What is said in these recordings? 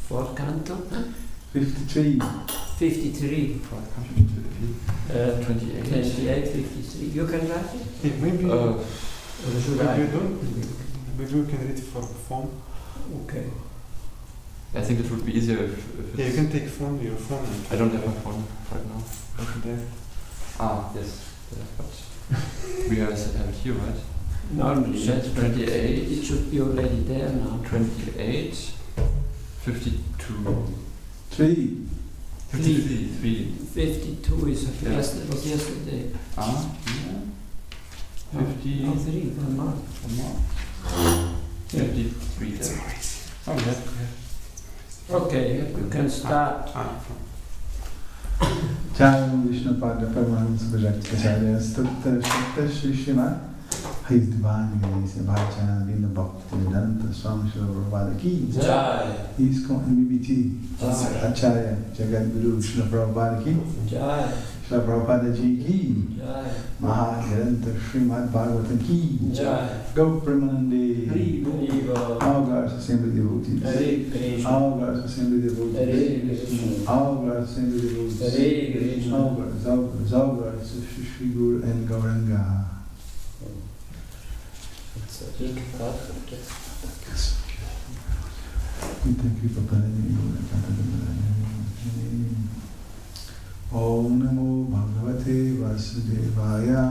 Fourth canto? 53. 53. 28. 28, 53. You can write it? Yeah, maybe. Or should I? Maybe we can read it for phone. Okay. I think it would be easier if yeah, you can take your phone. I don't have my phone right now. There. Yes. But we have it here, right? Normally that's 28. It should be already there now. 28. 52. 3. 53. 52 is was yesterday. Yeah. 50. Oh, 3. One more. 53. Then. Oh, yeah. Okay, you can start. Jai Vishnu Pada Paramahansa Bhajakacharya Stutta Shakta Shri Srimad His Divine Grace Bhajana Vinda Bhakti Vedanta Swami Srila Prabhupada Ki Jai. ISKCON MBBT Acharya Jagat Guru Srila Prabhupada Ki Jai. Srila Prabhupada Ji Ki Jai. Maha Krishna Srimad Bhagavatam Ki Jai. Go Premanande Haribo. All God's assembly devotees. Hare Krishna. All God's assembly devotees. Hare Krishna. All God's assembly devotees. Hare Krishna. All God's Shri Guru and Gauranga. We thank you for Om Namo Bhagavate Vasudevaya.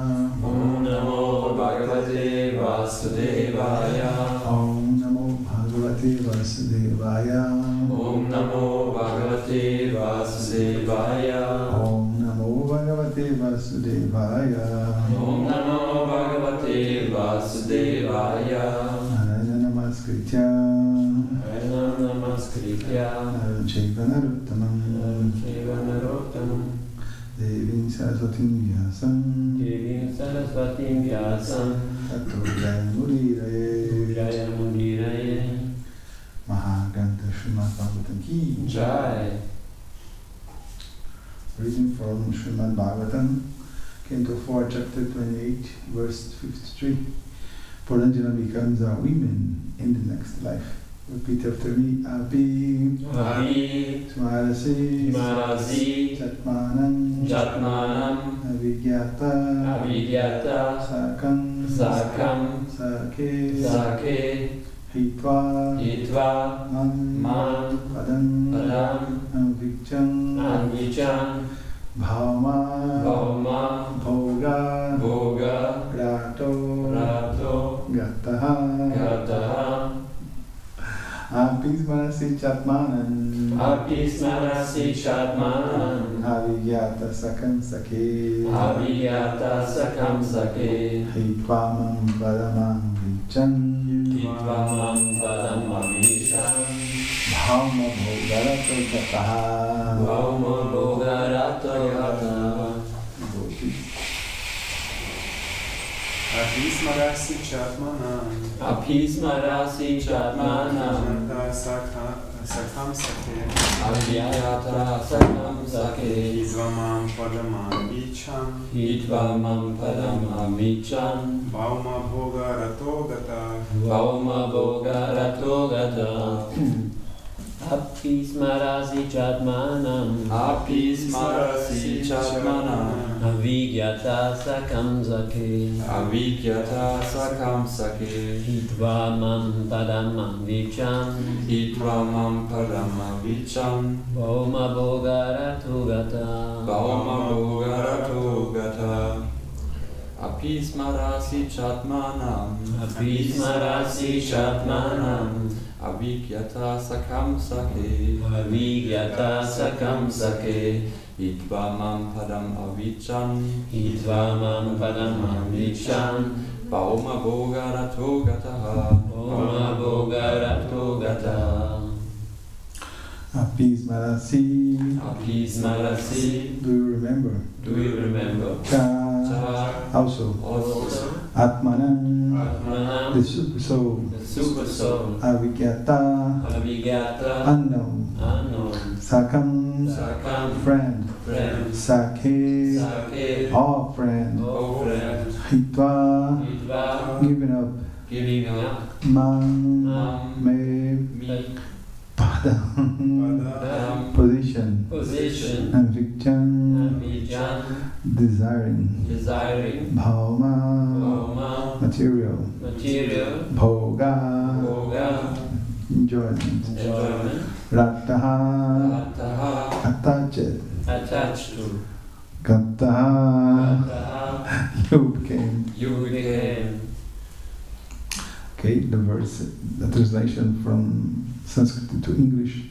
Om Namo Bhagavate Vasudevaya. Om Namo Bhagavate Vasudevaya. Om Namo Bhagavate Vasudevaya. Om Namo Bhagavate Vasudevaya. Om Namo Bhagavate Vasudevaya. Narayana Namaskritya. Narayana Namaskritya. Narayana Narottamam. Narottamam. Devim Saraswatim Vyasam. Devim Saraswatim Vyasam. Tato Jayamuriraye. Jayamuriraye. Maha Krishna Srimad Bhagavatam Ki Jai. Reading from Srimad Bhagavatam, Canto 4, Chapter 28, Verse 53. Puranjana becomes our women in the next life. Repeat after me. Api Api Smarasi Smarasi Jatmanam Jatmanam Avigyata Avidyata Sakam Sakam Sake Sake Hitva Hitva Mam Padam Padam Anvicham Anvichan Bhauma Bhauma Bhoga Bhoga Rato Rato Gataha Gataha Apismarasi Chatmanan Api Smarasi Chatmanam Avigyata Sakam Sake Avidyata Sakam Sake Hitvamam Padamam Vichan Hitvamam Padam Avishan Bhauma Bhogarato Gataha Bhauma Bhogarato Gataha Apismarasi Chatmanam Api Smarasi Chatmanam Sakam Sake Avidyata Sakam Sake Idvamam Padamam Vicham Hitvamam Padam Avichan Bhauma Bhoga Rato Gata Bhauma Bhogarato Gata Api Smarasi Chatmanam Api Smarasi Chatmanam Avidyata Sakam Sake Avigyata Sakam Sake Hitvamam Padam Avichan Hitvamam Padam Vicham Bhauma Bhogarato Gata Bhauma Bhogarato Gata Api Smarasi Chatmanam Api Smarasi Chatmanam Avigyata Sakam Sake Avidyata Sakam Sake Hitvamam Padam Avichan Hitvamam Padam Avichan Bhauma Bhogarato Gataha Bhauma Bhogarato Gata Apismarasi. Api Smarasi. Do you remember? Do you remember? Cha. Also. Also Atmanam. Atmanam, The super soul. the super soul. Avigyata. Avigyata Unknown. Unknown. Sakam. Sakam Friend. Friend. Sake. Sake All friend. Oh friend. Hitva. Hitva Giving up. Giving up Man. Mam Me. Me Padam. Position. Position And Vichan. Avichan Desiring. Desiring Bhauma. Bhauma Material. Material Bhoga. Bhoga Enjoyment. Enjoyment Rataha. Rataha Attached. Attached to Gataha. Rataha You became. You became. Okay, the verse, the translation from Sanskrit to English.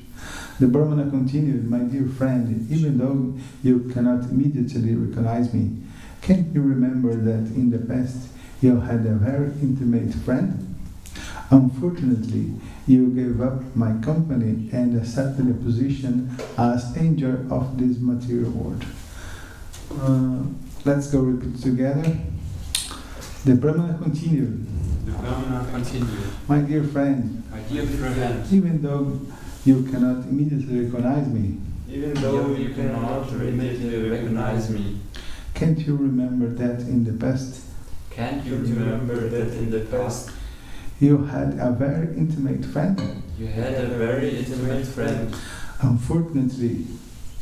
The Brahmana continued, my dear friend, even though you cannot immediately recognize me, can't you remember that in the past you had a very intimate friend? Unfortunately, you gave up my company and accepted a position as enjoyer of this material world. Let's go repeat together. The Brahmana continued, The Brahmana continued, my dear friend, my dear friend, even though you cannot immediately recognize me, Even though you cannot immediately recognize me, can't you remember that in the past can't you remember that in the past you had a very intimate friend? you had a very intimate friend? Unfortunately,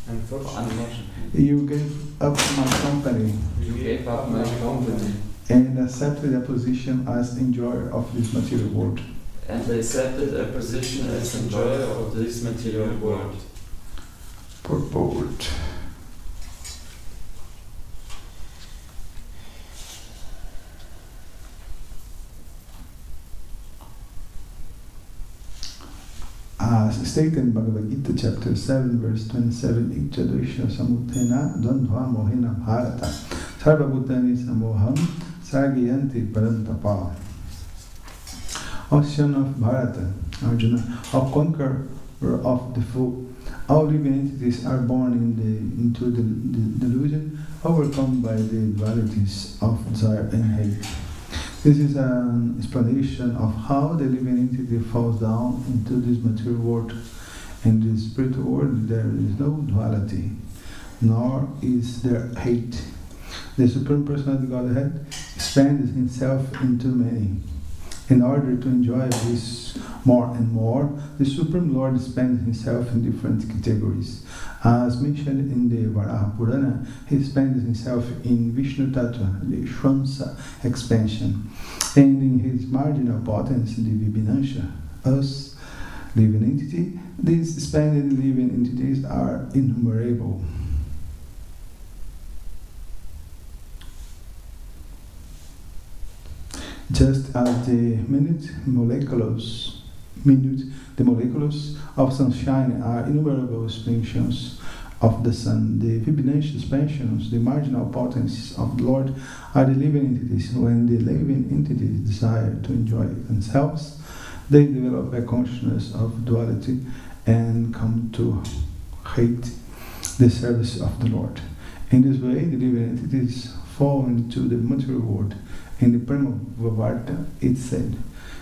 Unfortunately, you gave up my company you gave up my company and accepted a position as enjoyer of this material world. and accepted a position as enjoyer of this material world. Purport. As stated in Bhagavad Gita chapter 7 verse 27, Ichadrisha Samuthena Dandva Mohena Bharata Sarva Bhutani Samoham Sargiyanti Parantapa. O son of Bharata, Arjuna, O conqueror of the foe, all living entities are born into the delusion, overcome by the dualities of desire and hate. This is an explanation of how the living entity falls down into this material world. In the spiritual world there is no duality, nor is there hate. The Supreme Personality of Godhead expands himself into many. In order to enjoy this more and more, the Supreme Lord spends himself in different categories. As mentioned in the Varaha Purana, he spends himself in Vishnu Tattva, the Shwansa expansion, and in his marginal potence, the Vibhinansha, us, living entity. These expanded living entities are innumerable. Just as the molecules of sunshine are innumerable expansions of the sun, the Vibhinansha expansions, the marginal potencies of the Lord, are the living entities. When the living entities desire to enjoy themselves, they develop a consciousness of duality and come to hate the service of the Lord. In this way, the living entities fall into the material world. In the Prema Vavarta, it said,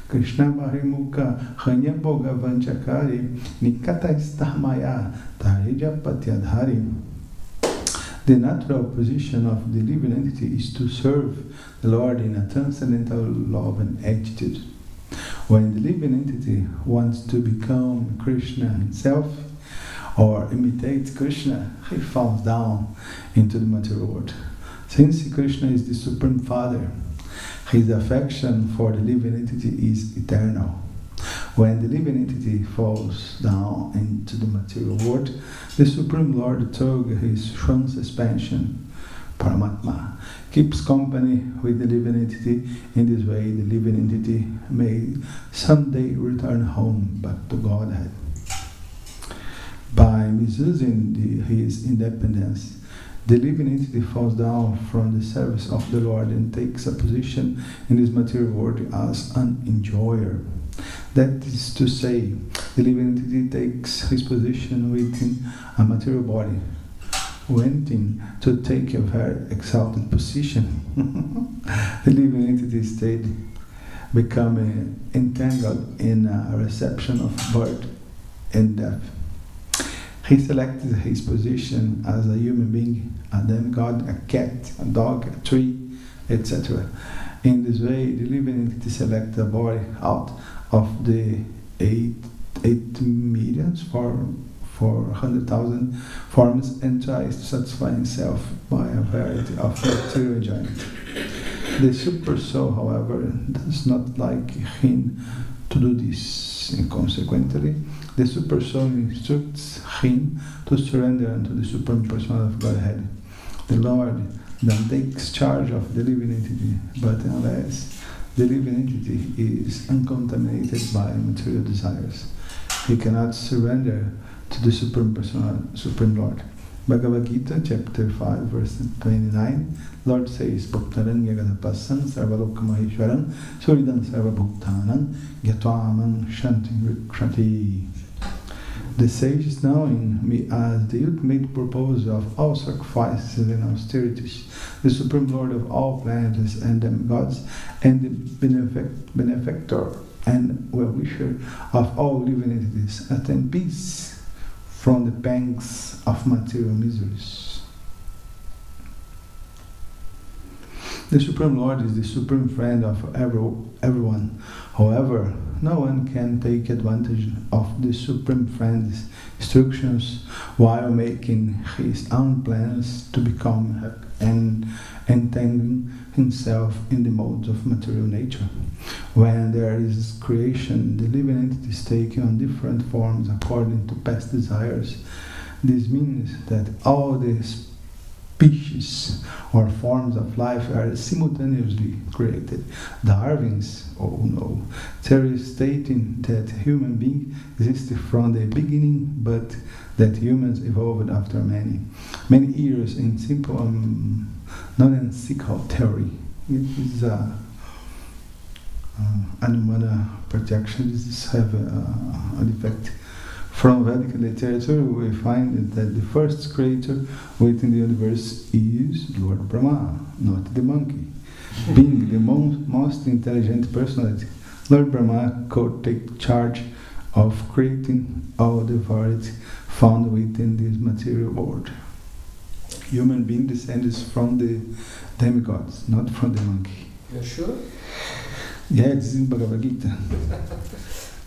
Krishna Mahimuka Hanya Boga Vanchakari Nikata Istahmaya Tarija Patyadhari. The natural position of the living entity is to serve the Lord in a transcendental love and attitude. When the living entity wants to become Krishna himself or imitate Krishna, he falls down into the material world. Since Krishna is the Supreme Father, his affection for the living entity is eternal. When the living entity falls down into the material world, the Supreme Lord, through his Shwansa expansion, Paramatma, keeps company with the living entity. In this way, the living entity may someday return home back to Godhead. By misusing his independence, the living entity falls down from the service of the Lord and takes a position in this material world as an enjoyer. That is to say, the living entity takes his position within a material body, wanting to take a very exalted position. The living entity state becoming entangled in a reception of birth and death. He selected his position as a human being, a demigod, a cat, a dog, a tree, etc. In this way, the living entity selects a body out of the 8,400,000 forms and tries to satisfy himself by a variety of material enjoyment. The Super Soul, however, does not like him to do this, and consequently, the Super Soul instructs him to surrender unto the Supreme Personality of Godhead. The Lord then takes charge of the living entity, but unless the living entity is uncontaminated by material desires, he cannot surrender to the Supreme Supreme Lord. Bhagavad Gita, chapter 5, verse 29, Lord says, Bhaktaran Yagadapasam Sarvalokkamaheshwaram Suridam Sarvabhuktanam Gyatwamam Shanti Rikshati. The sages, knowing me as the ultimate purpose of all sacrifices and austerities, the Supreme Lord of all planets and demigods, and the benefactor and well-wisher of all living entities, attain peace from the pangs of material miseries. The Supreme Lord is the supreme friend of everyone. However, no one can take advantage of the Supreme Friend's instructions while making his own plans to become and entangling himself in the modes of material nature. When there is creation, the living entities take on different forms according to past desires. This means that all the species or forms of life are simultaneously created. Darwin's, theory stating that human being existed from the beginning, but that humans evolved after many years in simple nonsensical theory. It is Anumana projection. This have an effect. From Vedic literature, we find that the first creator within the universe is Lord Brahma, not the monkey. Being the most intelligent personality, Lord Brahma could take charge of creating all the variety found within this material world. Human being descends from the demigods, not from the monkey. You're sure? Yeah, this is in Bhagavad Gita.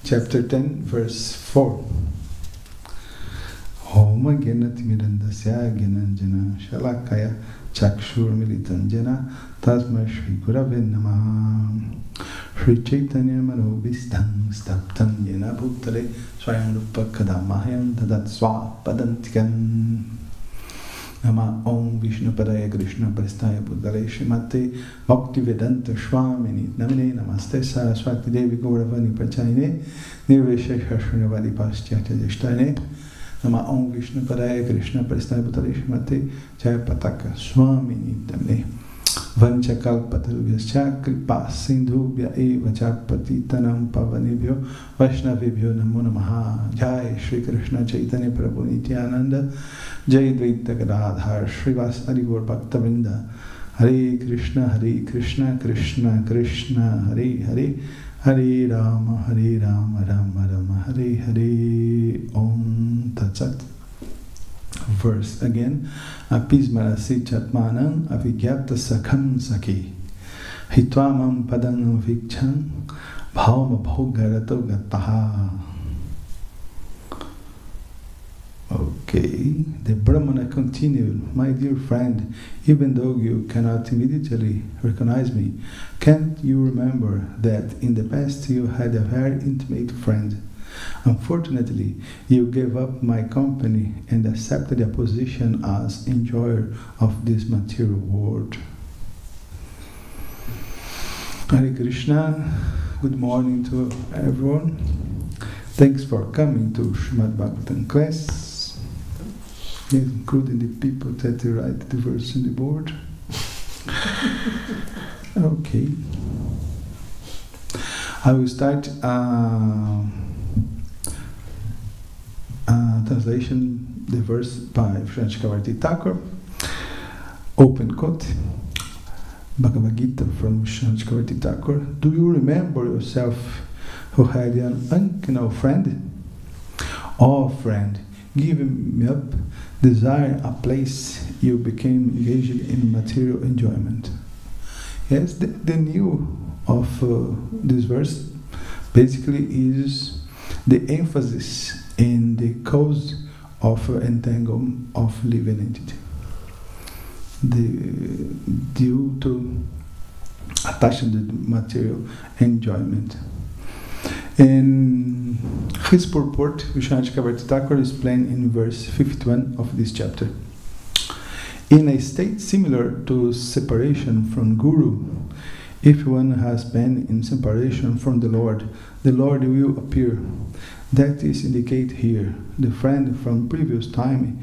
Chapter 10, verse 4. Homa Genati Mirandasya Genanjana Shalakaya Chakshur Militanjana Tasma Shri Gurave Namaha Shri Chaitanya Manobhistam Staptam Yena Bhutale Swayam Rupa Kadamahayam Tadat Swapadantikam Nama Om Vishnu Padaya Krishna Prestaya Buddhale Shrimate Bhaktivedanta Swamini Namine Namaste Saraswati Devi Gauravani Prachayine Nirveshesha Srinavadi Paschatya Jishtayine Nama Om Vishnu Padaya Krishna Prestaya Buddhale Shrimate Jaya Pataka Swamini Namine Vanchakalpatarubhyascha Kripa Sindhubhya Eva Chapatitanam Pavanibhyo Vaishnavibhyo Namo Namaha Jai Shri Krishna Chaitanya Prabhu Nityananda Jai Dvaita Gadadhar Srivas Arigaur Bhaktavinda Hare Krishna Krishna Krishna Hare Hare Hare Rama Rama Rama Hare Hare Om Tat Sat. Verse again. Apismarasi chatmanam avigyata sakham sakhi hitwamam padam vikcham bhavama bhogarato gataha. Okay, the Brahmana continued, my dear friend, even though you cannot immediately recognize me, can't you remember that in the past you had a very intimate friend? Unfortunately, you gave up my company and accepted a position as enjoyer of this material world. Hare Krishna, good morning to everyone. Thanks for coming to Srimad Bhagavatam class, including the people that write the verse on the board. Okay. I will start translation, the verse by Srila Chakravarti Thakur, open quote, Bhagavad Gita from Srila Chakravarti Thakur. Do you remember yourself who had an unknown friend? Oh friend, give me up, desire a place, you became engaged in material enjoyment. Yes, the new of this verse basically is the emphasis in the cause of entanglement of living entity. Due to attachment to material enjoyment. In his purport, Vishwanath Chakravarti Thakur is explained in verse 51 of this chapter. In a state similar to separation from Guru, if one has been in separation from the Lord will appear. That is indicated here. The friend from previous time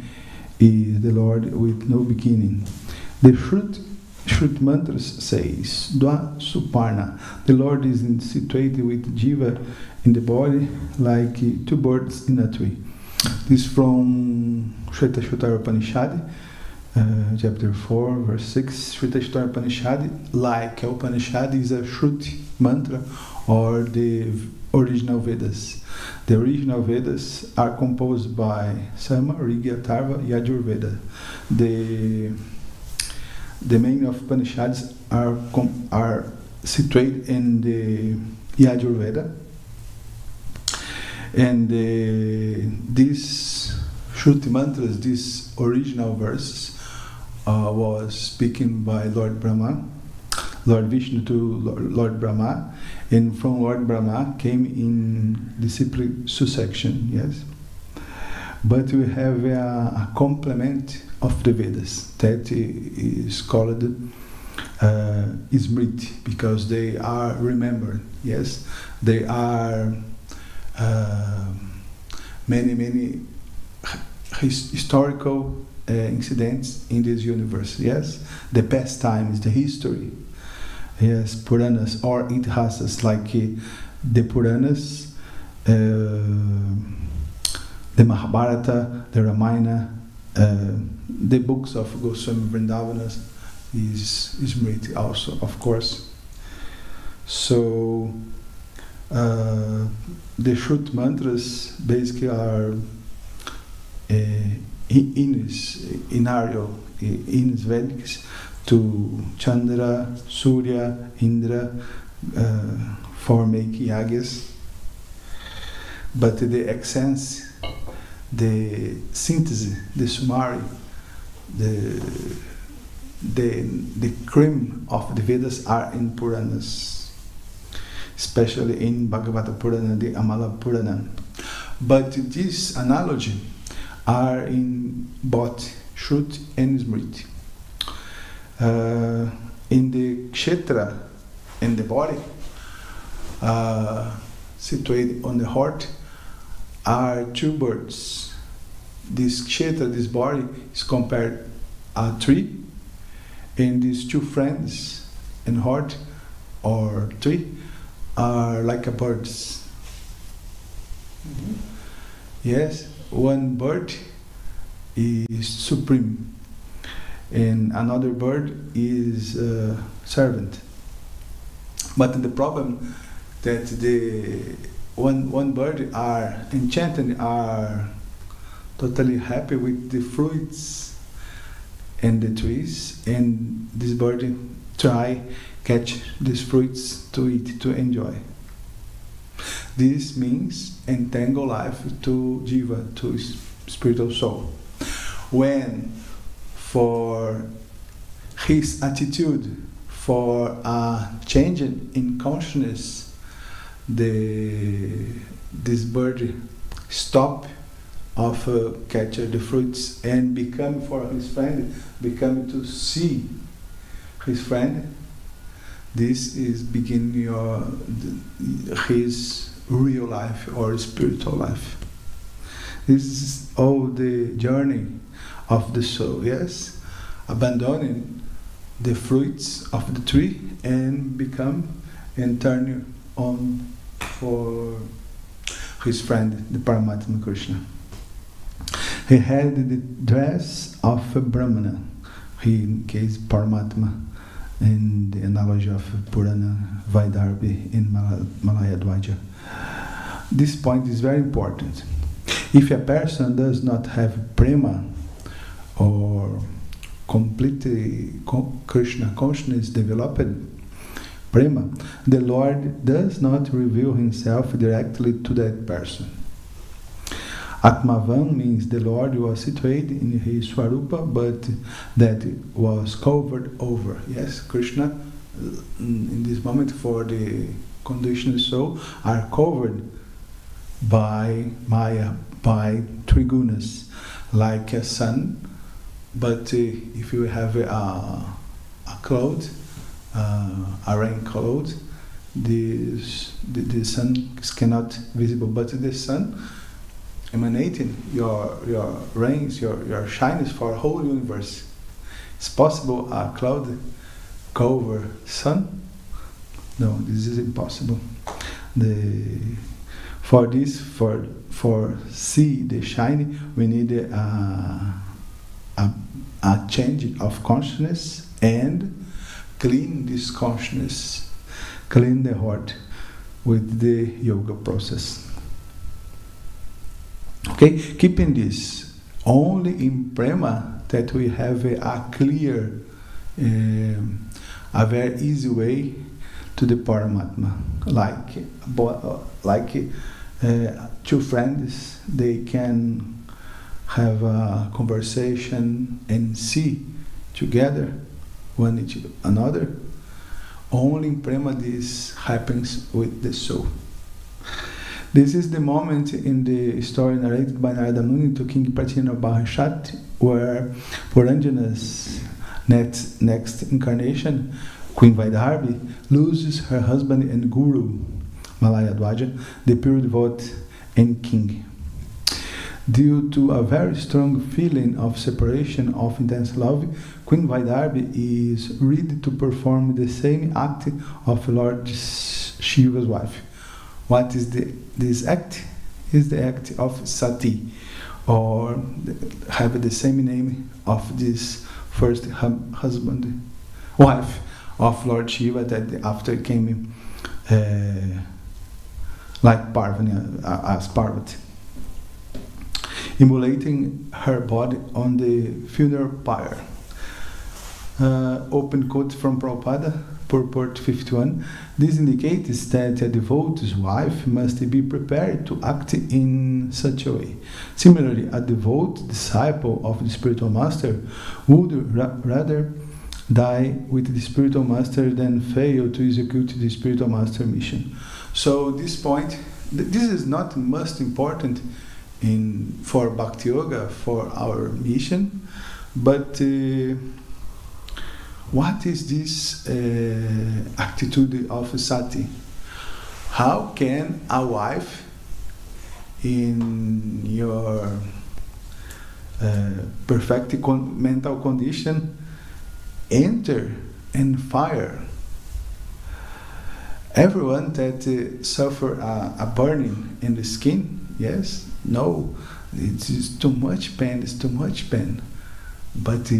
is the Lord with no beginning. The Shruti mantras says, Dwa Suparna. The Lord is situated with Jiva in the body like two birds in a tree. This from Shvetashvatara Upanishad, chapter 4, verse 6. Shvetashvatara Upanishad, like Upanishad, is a Shruti mantra or the original Vedas. The original Vedas are composed by Sama, Rigya, Atharva, Yajurveda. The main of Upanishads are situated in the Yajurveda, and these Shruti mantras, these original verses, was speaking by Lord Brahma, Lord Vishnu to Lord Brahma, and from Lord Brahma came in disciplic succession, yes. But we have a complement of the Vedas that is called Smriti, because they are remembered, yes. They are many historical incidents in this universe, yes. The past times, the history, yes, Puranas or Itihasas, like the Puranas, the Mahabharata, the Ramayana, the books of Goswami Vrindavanas is Smriti also, of course. So the Shruti mantras basically are in Vedics to Chandra, Surya, Indra, for making yagas. But the essence, the synthesis, the summary, the cream of the Vedas are in Puranas, especially in Bhagavata Purana, the Amala Purana. But this analogy are in both Shruti and Smriti. In the Kshetra, in the body, situated on the heart, are two birds. This Kshetra, this body, is compared a tree, and these two friends in heart or tree are like a birds. Mm-hmm. Yes, one bird is supreme, and another bird is servant. But the problem that the one bird are enchanted, are totally happy with the fruits and the trees, and this bird try catch these fruits to eat, to enjoy. This means entangle life to jiva, to spiritual soul. When for his attitude, for a change in consciousness, this bird stop of catch the fruits and become for his friend, become to see his friend. This is beginning his real life or spiritual life. This is all the journey of the soul, yes? Abandoning the fruits of the tree and become and turn on for his friend, the Paramatma Krishna. He had the dress of a Brahmana. He in case Paramatma in the analogy of Purana Vaidarbhi in Malaya Dvaja. This point is very important. If a person does not have prema or completely Krishna consciousness developed prema, the Lord does not reveal himself directly to that person. Atmavan means the Lord was situated in his Swarupa, but that was covered over. Yes, Krishna in this moment for the conditioned soul are covered by Maya, by Trigunas, like a sun. But if you have a cloud, a rain cloud, the sun is cannot visible, but the sun emanating your rains, your shines for a whole universe. It's possible a cloud cover sun? No, this is impossible. For see the shine, we need a change of consciousness and clean this consciousness, clean the heart with the yoga process. Okay, keeping this only in prema that we have a clear, a very easy way to the Paramatma. Like two friends, they can have a conversation and see together one each another. Only in prema this happens with the soul. This is the moment in the story narrated by Narada Muni to King Pratyena Bahashat, where Puranjana's next incarnation, Queen Vaidarbhi, loses her husband and guru, Malaya Dvaja, the pure devotee and king. Due to a very strong feeling of separation, of intense love, Queen Vaidarbhi is ready to perform the same act of Lord Shiva's wife. What is this act? Is the act of sati, or have the same name of this first wife of Lord Shiva that after came like Parvati, as Parvati, immolating her body on the funeral pyre. Open quote from Prabhupada. purport 51. This indicates that a devotee's wife must be prepared to act in such a way. Similarly, a devout disciple of the spiritual master would rather die with the spiritual master than fail to execute the spiritual master mission. So this point, this is not most important for Bhakti Yoga, for our mission, but what is this attitude of sati? How can a wife in your perfect mental condition enter and fire? Everyone that suffer a burning in the skin, yes, no, it is too much pain, it's too much pain. But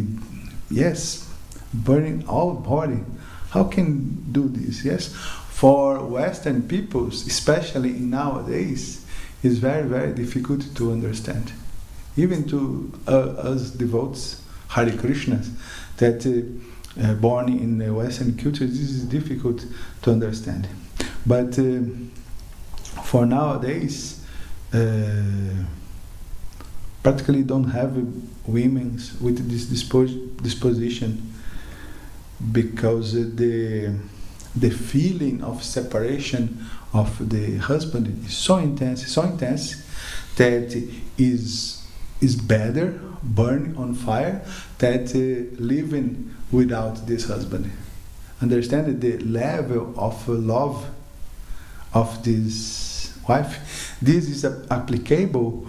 yes, burning all body, how can do this? Yes, for Western peoples, especially nowadays, it's very, very difficult to understand. Even to us devotees, Hare Krishnas, that born in the Western culture, this is difficult to understand. But for nowadays, practically don't have women with this disposition, because the feeling of separation of the husband is so intense that is better burn on fire that living without this husband. Understand the level of love of this wife. This is applicable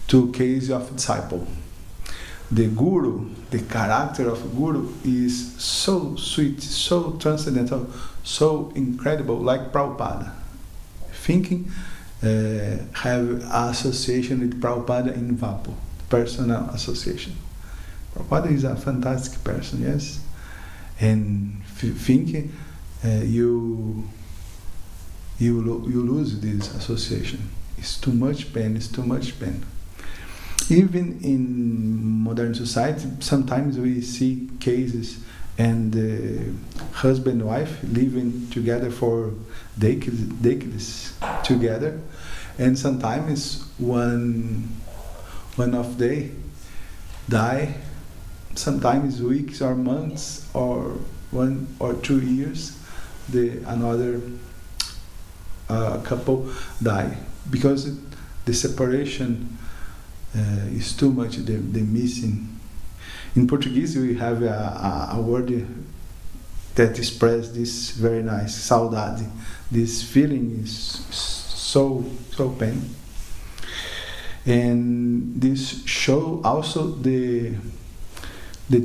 to case of disciple. The guru, the character of guru is so sweet, so transcendental, so incredible, like Prabhupada. Thinking have association with Prabhupada in Vapu, personal association. Prabhupada is a fantastic person, yes, and thinking you lose this association. It's too much pain. It's too much pain. Even in modern society, sometimes we see cases and husband and wife living together for decades together, and sometimes one of they die, sometimes weeks or months or 1 or 2 years, another couple die because the separation is too much, the missing. In Portuguese we have a word that expresses this very nice, saudade. This feeling is so pain. And this show also the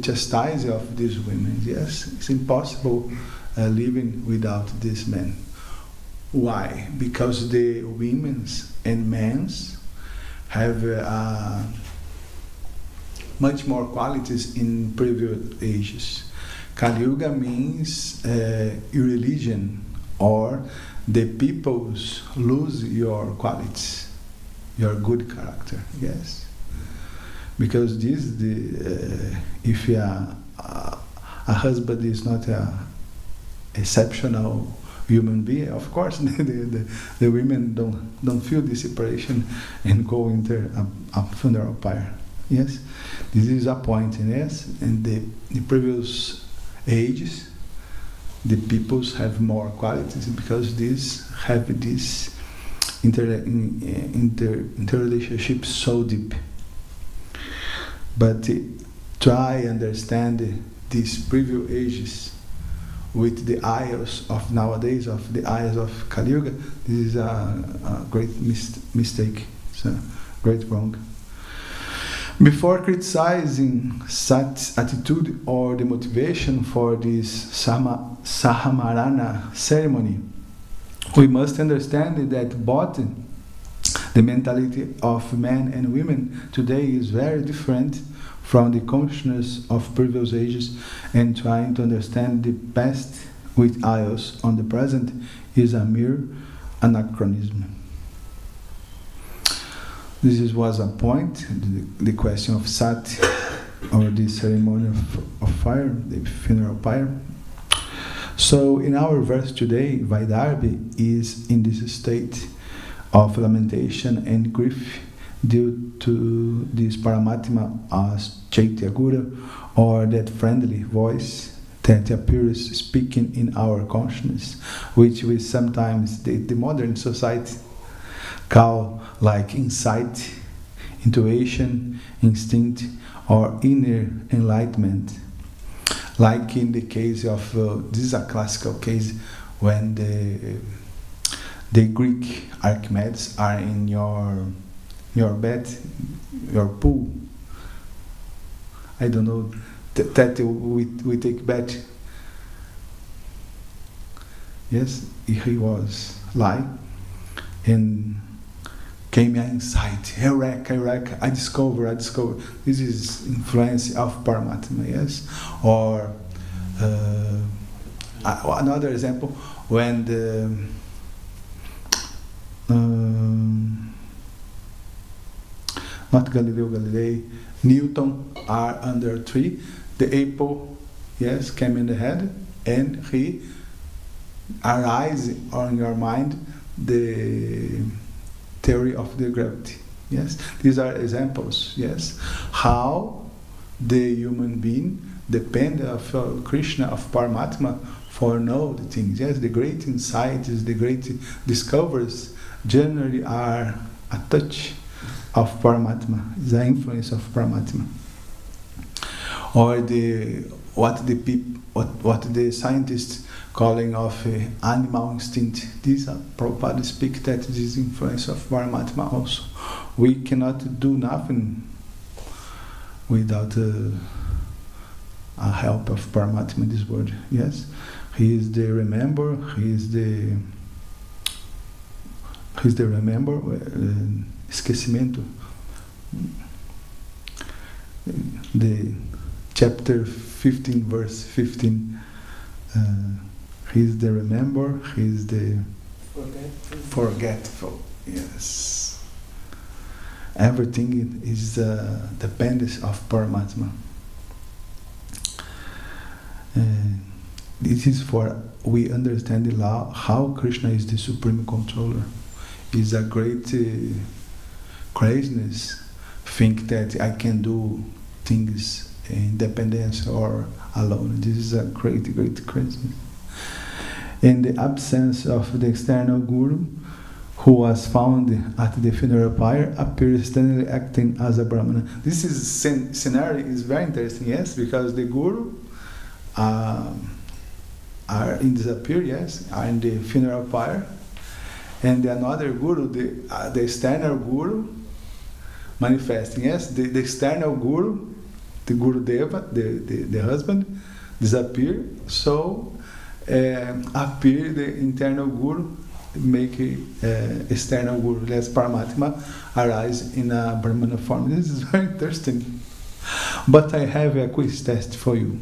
chastising of these women. Yes, it's impossible living without this man. Why? Because the women's and men's have much more qualities in previous ages. Kali Yuga means irreligion, or the peoples lose your qualities, your good character. Yes, because this if a husband is not a exceptional human being, of course the women don't feel the separation and go into a funeral pyre. Yes, this is a point. Yes, and the previous ages, the peoples have more qualities because these have this interrelationship so deep. But try understand these previous ages with the eyes of nowadays, of the eyes of Kali Yuga. This is a great mistake. It's a great wrong. Before criticizing such attitude or the motivation for this Sahamarana ceremony, we must understand that both the mentality of men and women today is very different from the consciousness of previous ages, and trying to understand the past with eyes on the present is a mere anachronism. This was a point, the question of sati, or the ceremony of fire, the funeral pyre. So in our verse today, Vaidarbhi is in this state of lamentation and grief due to this Paramatma as Chaitya Guru, or that friendly voice that appears speaking in our consciousness, which we sometimes, the modern society, call like insight, intuition, instinct, or inner enlightenment. Like in the case of, this is a classical case, when the Greek Archimedes are in your bed, your pool. I don't know, that we take bath. Yes, he was lying and came inside. Eureka, I discover. This is influence of Paramatma, yes? Or another example, when not Galileo Galilei, Newton are under a tree, the apple, yes, came in the head, and he arise on your mind the theory of the gravity. Yes, these are examples. Yes, how the human being depend of Krishna, of Paramatma, for know the things. Yes, the great insights, the great discoveries generally are a touch of Paramatma, the influence of Paramatma, or what the scientists calling of animal instinct. These are Prabhupada speak that this is influence of Paramatma also. We cannot do nothing without a help of Paramatma in this world. Yes, he is the remember. He is the remember. Esquecimento. The chapter 15, verse 15. He is the remember. He is the forgetful. Yes. Everything is dependence of Paramatma. This is for we understand the law how Krishna is the supreme controller. Is a great craziness. Think that I can do things in dependence or alone. This is a great craziness. In the absence of the external guru, who was found at the funeral pyre, appears steadily acting as a Brahmana. This scenario is very interesting, yes, because the guru are in disappear, yes, are in the funeral pyre, and another guru, the external guru, manifesting, yes, the external guru, the Guru Deva, the husband, disappear, so appear the internal guru, make external guru, less Paramatma, arise in a Brahmana form. This is very interesting. But I have a quiz test for you.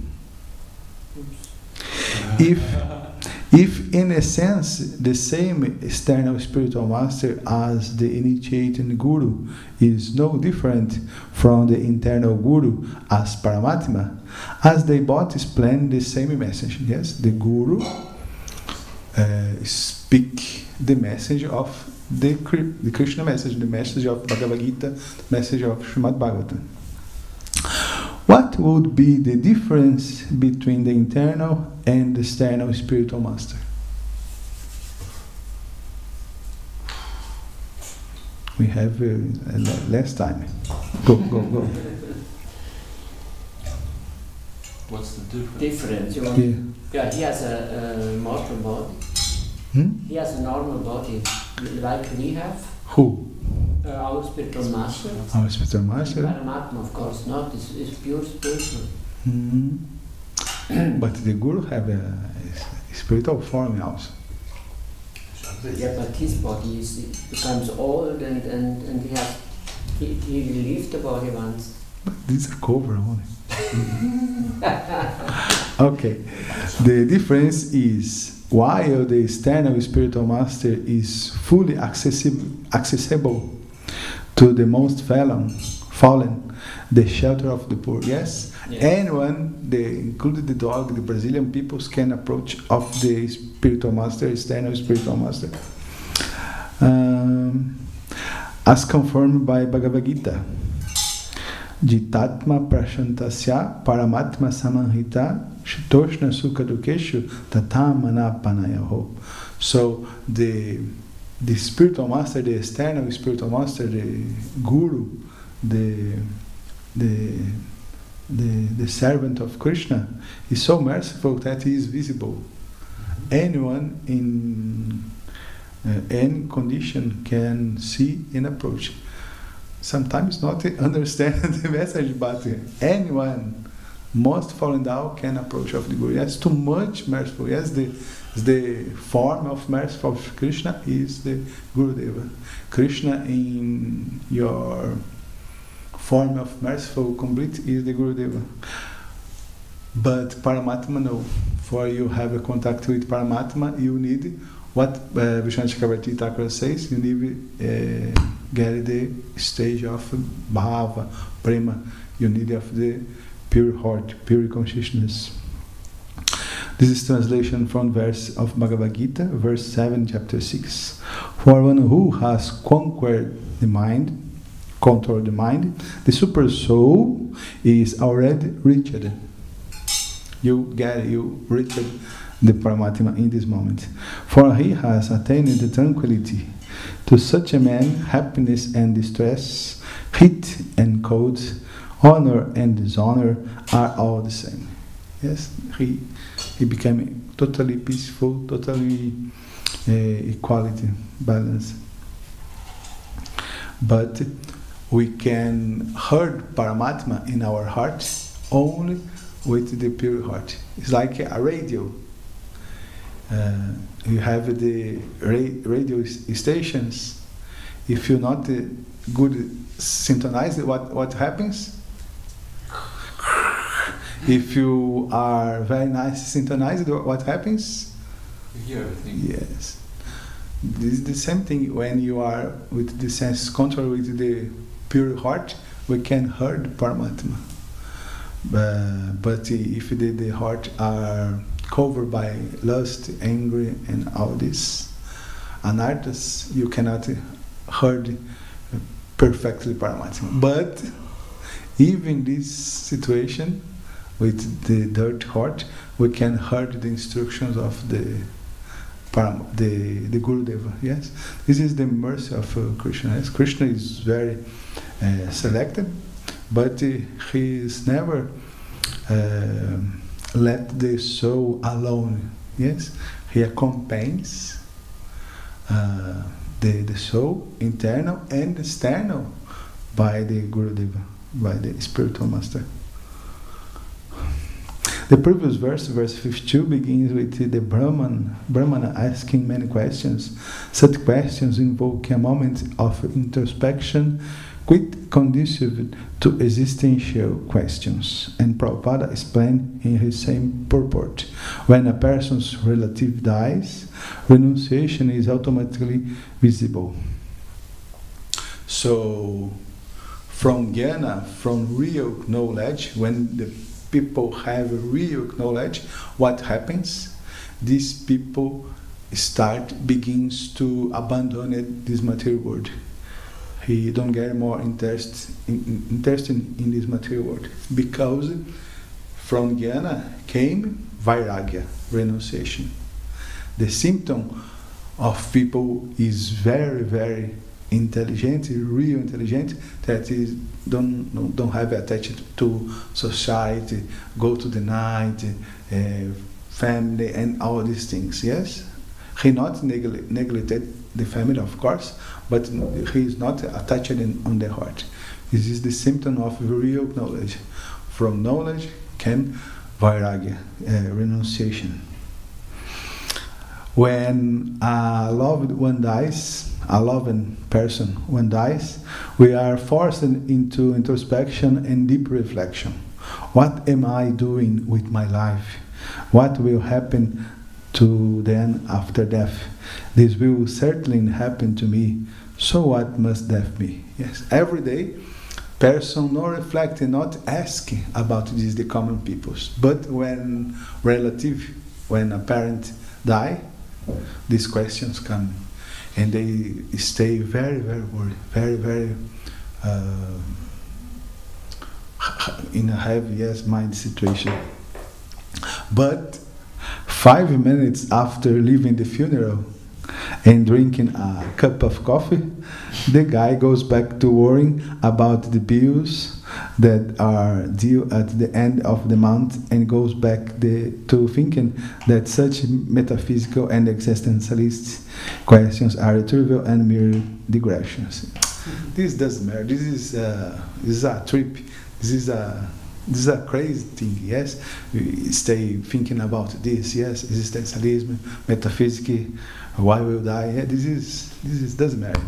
If in a sense the same external spiritual master as the initiating guru is no different from the internal guru as Paramatma, as they both explain the same message. Yes, the guru speak the message of the Krishna message, the message of Bhagavad Gita, the message of Srimad Bhagavatam. What would be the difference between the internal and the external spiritual master? We have less time. Go. What's the difference? Difference. You want? Yeah, he has a mortal body. He has a normal body, like we have. Who? Our spiritual master. Our spiritual master. Paramatma, of course, not. It's pure spiritual. But the guru have a spiritual form also. Yeah, but his body becomes old and he leaves the body once. But this is a cover only. Okay. The difference is, while the external spiritual master is fully accessible to the most fallen, the shelter of the poor. Yes, Yeah. anyone, including the dog, the Brazilian peoples can approach of the spiritual master, external spiritual master, as confirmed by Bhagavad Gita. Jitatma prashantasya paramatma samanhita shitoshna sukha dukeshu tatamana panayaho. So the spiritual master, the external spiritual master, the guru, the servant of Krishna is so merciful that he is visible. Anyone in any condition can see and approach. Sometimes not understand the message, but anyone, most fallen down, can approach of the Guru. Yes, too much merciful. Yes, the form of merciful of Krishna is the Gurudeva. Krishna in your form of merciful complete is the Gurudeva. But Paramatma, no. For you have a contact with Paramatma, you need what Vishnu Chakravarti Thakur says, you need get the stage of Bhava, Prema, you need of the pure heart, pure consciousness. This is translation from verse of Bhagavad Gita, verse 7, chapter 6. For one who has conquered the mind, controlled the mind, the super soul is already reached. You reached the Paramatma in this moment. For he has attained the tranquility. To such a man, happiness and distress, heat and cold, honor and dishonor are all the same. Yes, he became totally peaceful, totally equality, balance. But we can heard Paramatma in our heart only with the pure heart. It's like a radio. You have the radio stations. If you're not good synchronized, what happens? If you are very nice synchronized, what happens? You hear everything. Yes. This is the same thing when you are with the sense control with the pure heart, we can hear Paramatma. But if the heart are covered by lust, anger, and all this anarthas, you cannot hear perfectly Paramatma. But even this situation, with the dirt heart, we can hear the instructions of the Gurudeva. Yes, this is the mercy of Krishna. Yes? Krishna is very selected, but he is never let the soul alone. Yes, he accompanies the soul, internal and external, by the Gurudeva, by the spiritual master. The previous verse, verse 52, begins with the Brahmana asking many questions. Such questions invoke a moment of introspection quite conducive to existential questions. And Prabhupada explained in his same purport, when a person's relative dies, renunciation is automatically visible. So, from jnana, from real knowledge, when the people have real knowledge, what happens? These people begins to abandon this material world. He don't get more interested in this material world, because from jnana came vairagya, renunciation. The symptom of people is very, very intelligent, real intelligent, that is don't have attached to society, go to the night, family, and all these things. Yes, he not neglected the family, of course, but he is not attached on the heart. This is the symptom of real knowledge. From knowledge came vairagya, renunciation. When a loved one dies, a loved person when dies, we are forced into introspection and deep reflection. What am I doing with my life? What will happen to them after death? This will certainly happen to me. So what must death be? Yes, every day person not reflecting, not asking about this, the common peoples. But when when a parent die, these questions come, and they stay very, very worried, very, very in a heavy mind situation. But 5 minutes after leaving the funeral and drinking a cup of coffee, the guy goes back to worrying about the bills that are due at the end of the month, and goes back to thinking that such metaphysical and existentialist questions are trivial and mere digressions. This doesn't matter. This is a trip. This is a crazy thing. Yes, we stay thinking about this. Yes, existentialism, metaphysics. Why will die? Yeah, this doesn't matter.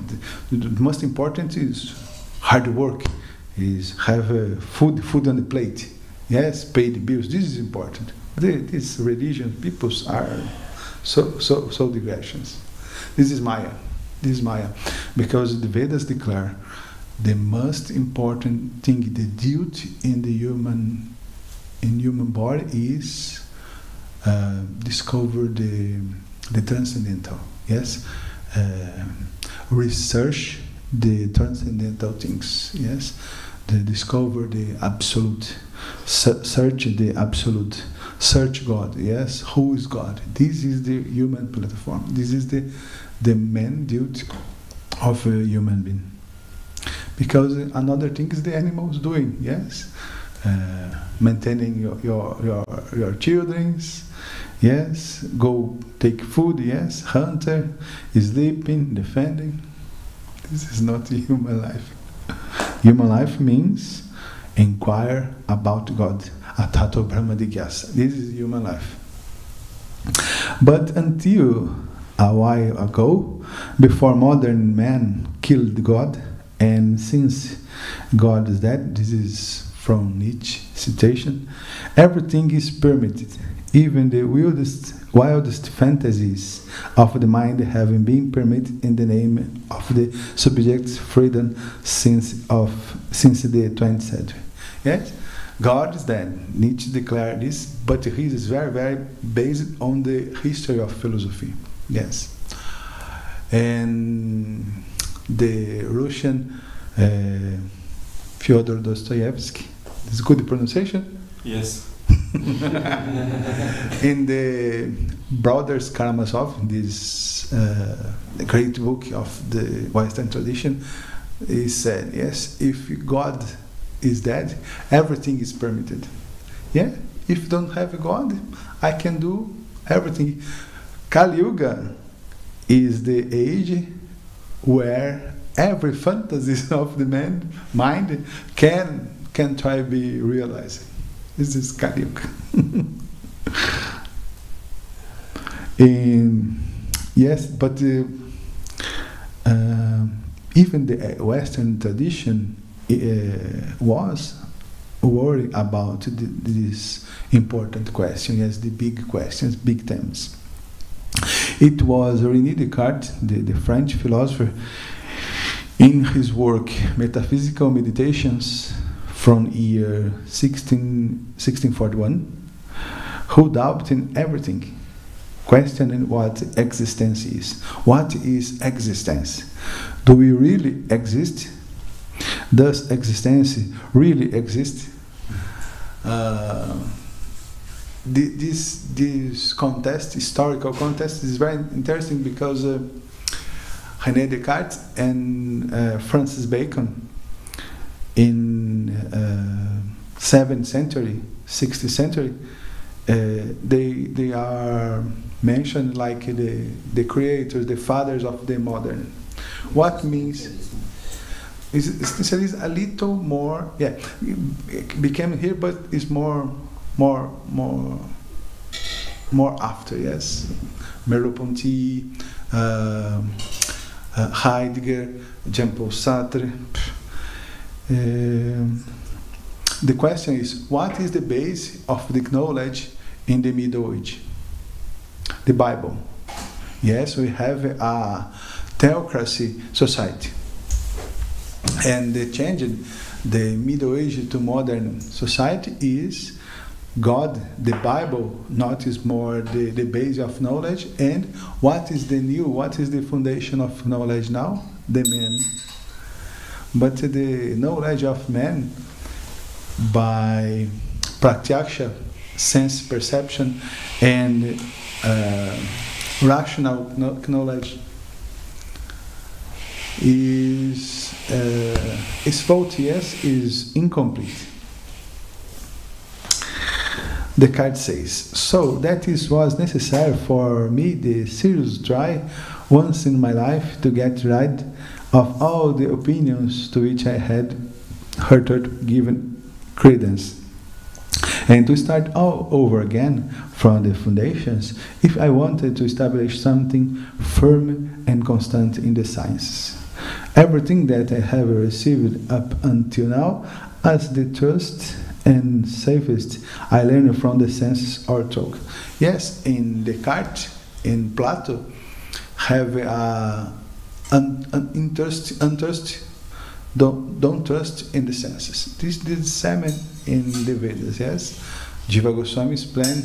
The most important is hard work. Is have food on the plate. Yes, pay the bills. This is important. This religion, peoples are so digressions. This is Maya. Because the Vedas declare the most important thing, the duty in the human body is discover the transcendental. Yes, research the transcendental things. Yes, discover the absolute, search the absolute, search God. Yes, who is God? This is the human platform. This is the main duty of a human being. Because another thing is the animals doing. Yes, maintaining your children's. Yes, go take food. Yes, hunter, sleeping, defending. This is not human life. Human life means inquire about God. Atato Brahma Jigyasa. This is human life. But until a while ago, before modern man killed God, and since God is dead, this is from Nietzsche citation, everything is permitted. Even the wildest fantasies of the mind having been permitted in the name of the subject's freedom since the 20th century. Yes, God is dead. Nietzsche declared this, but he is very, very based on the history of philosophy. Yes, and the Russian Fyodor Dostoevsky. Is good pronunciation? Yes. In the Brothers Karamazov, this great book of the Western tradition, he said, yes, if God is dead, everything is permitted. Yeah, if you don't have a God, I can do everything. Kali Yuga is the age where every fantasy of the mind can try to be realized. This is Kali Yuga. Yes, but even the Western tradition was worried about this important question, yes, the big questions, big themes. It was René Descartes, the French philosopher, in his work Metaphysical Meditations from year 1641, who doubted in everything, questioning what existence is. What is existence? Do we really exist? Does existence really exist? This contest, historical contest, is very interesting because René Descartes and Francis Bacon in 7th century, 16th century, they are mentioned like the creators, the fathers of the modern. What means is a little more, yeah, it became here, but it's more after, yes. Merleau-Ponty, Heidegger, Jean-Paul Sartre. The question is, what is the base of the knowledge in the Middle Age? The Bible. Yes, we have a theocracy society. And they changed the Middle Age to modern society is God, the Bible, not is more the base of knowledge. And what is the new, what is the foundation of knowledge now? The man. But the knowledge of man by pratyaksha, sense perception, and rational knowledge is faulty, yes, is incomplete. Descartes says, so that was necessary for me, the serious try, once in my life, to get rid of all the opinions to which I had given credence, and to start all over again from the foundations, if I wanted to establish something firm and constant in the sciences. Everything that I have received up until now as the trust and safest I learned from the senses or talk. Yes, in Descartes, in Plato, have don't trust in the senses. This is the same in the Vedas, yes. Jiva Goswami explained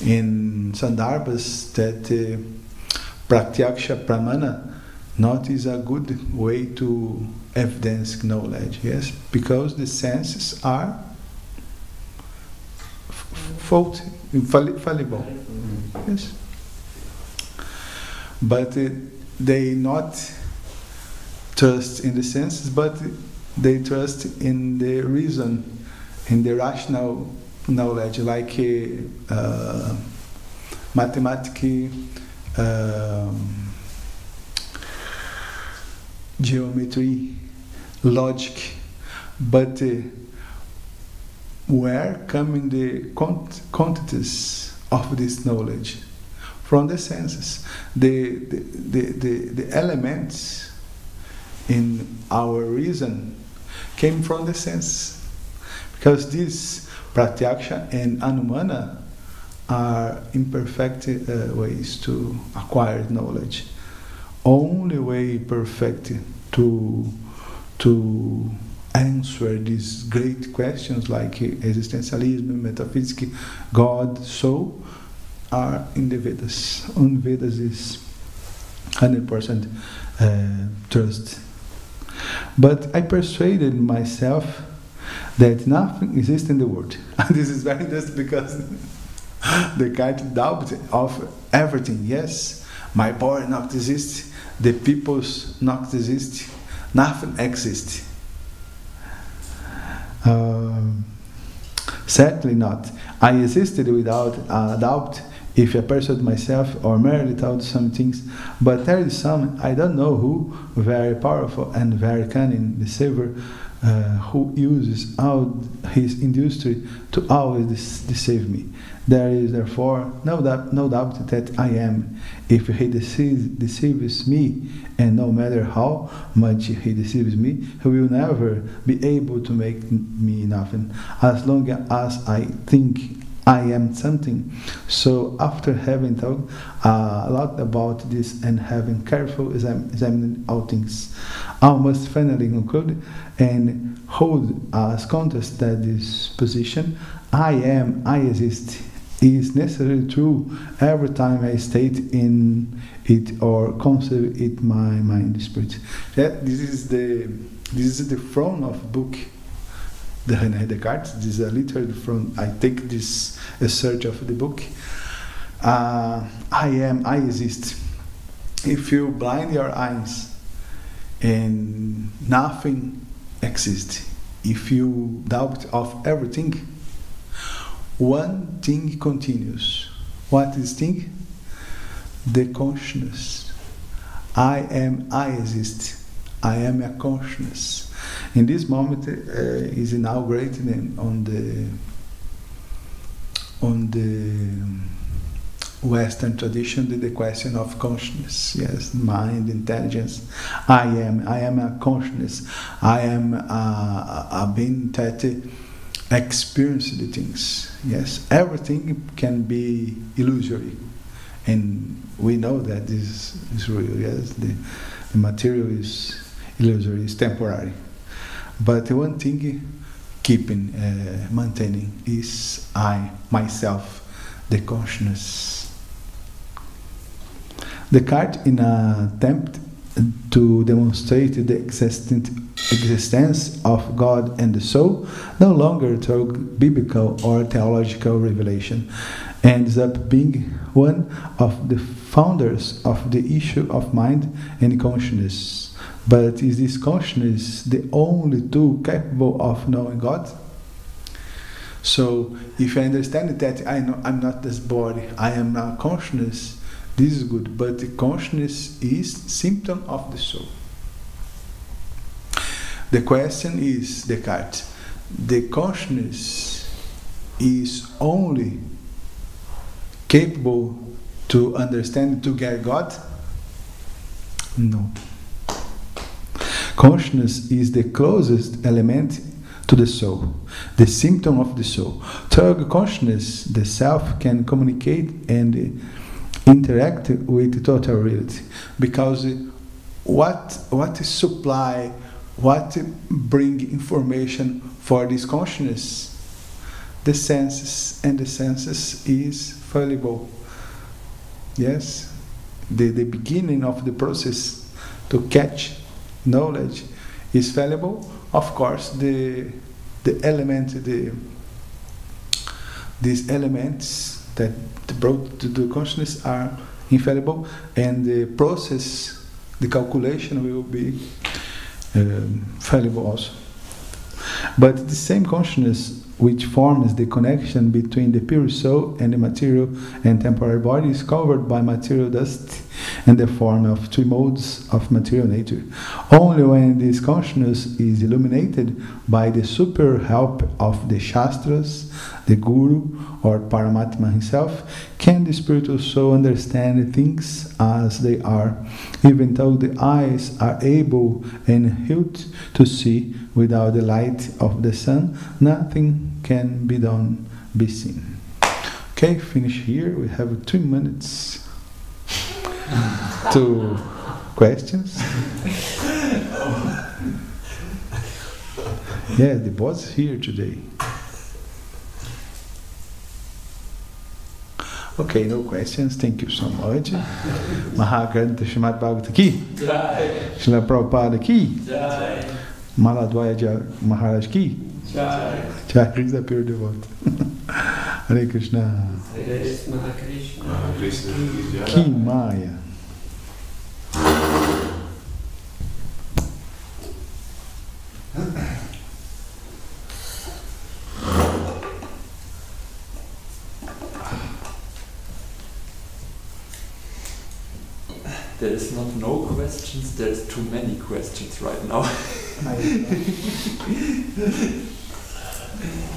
in Sandarbhas that pratyaksha pramana not is a good way to evidence knowledge, yes, because the senses are fallible, yes. But they not trust in the senses, but they trust in the reason, in the rational knowledge, like mathematics, geometry, logic. But where coming the quantities of this knowledge? From the senses. The elements in our reason came from the sense, because these pratyaksha and anumana are imperfect ways to acquire knowledge. Only way perfect to answer these great questions like existentialism, metaphysics, God, soul, are in the Vedas. On Vedas is 100% trust. But I persuaded myself that nothing exists in the world. And this is very interesting because Descartes doubted of everything. Yes, my body not exists, the peoples not exist, nothing exists. Certainly not. I existed without doubt if I persuade myself or merely taught some things, but there is some, I don't know who, very powerful and very cunning, the Savior, who uses all his industry to always deceive me. There is therefore no doubt that I am. If he deceives me, and no matter how much he deceives me, he will never be able to make me nothing, as long as I think I am something. So after having thought a lot about this and having carefully examined all things, I must finally conclude and hold as contest that this position, I am, I exist, is necessarily true every time I state in it or conceive it my mind spirit. This is the front of book. The René Descartes. This is a literally from. I take this search of the book. I am. I exist. If you blind your eyes, and nothing exists. If you doubt of everything, one thing continues. What is thing? The consciousness. I am. I exist. I am a consciousness. In this moment is inaugurated on the Western tradition the question of consciousness. Yes, mind, intelligence. I am a consciousness. I am a being that experiences the things. Yes, everything can be illusory, and we know that this is real. Yes, the material is illusory, is temporary. But one thing keeping, maintaining is I, myself, the consciousness. Descartes, in an attempt to demonstrate the existence of God and the soul, no longer took biblical or theological revelation, ends up being one of the founders of the issue of mind and consciousness. But is this consciousness the only tool capable of knowing God? So, if I understand that I'm not this body, I am not consciousness, this is good. But the consciousness is symptom of the soul. The question is, Descartes, the consciousness is only capable to understand, to get God? No. Consciousness is the closest element to the soul, the symptom of the soul. Through consciousness, the self can communicate and interact with total reality. Because what supply, what bring information for this consciousness? The senses, and the senses is fallible. Yes? The beginning of the process to catch knowledge is fallible. Of course, the element, these elements that brought to the consciousness are infallible, and the process, the calculation will be fallible also. But the same consciousness which forms the connection between the pure soul and the material and temporary body is covered by material dust and the form of three modes of material nature. Only when this consciousness is illuminated by the super help of the Shastras, the Guru or Paramatma himself, can the spiritual soul understand things as they are, even though the eyes are able and healed to see. Without the light of the sun, nothing can be done, be seen. Okay, finish here. We have 2 minutes to questions. Yeah, the boss is here today. Okay, no questions. Thank you so much. Maha Krishna Srimad Bhagavata ki. Srila Prabhupada ki. Maladvaya Maharaj ki. Jai Krishna, pure devote. Hare Krishna. Maha Krishna. Maha Krishna Ki Maya. There is not no questions, there's too many questions right now.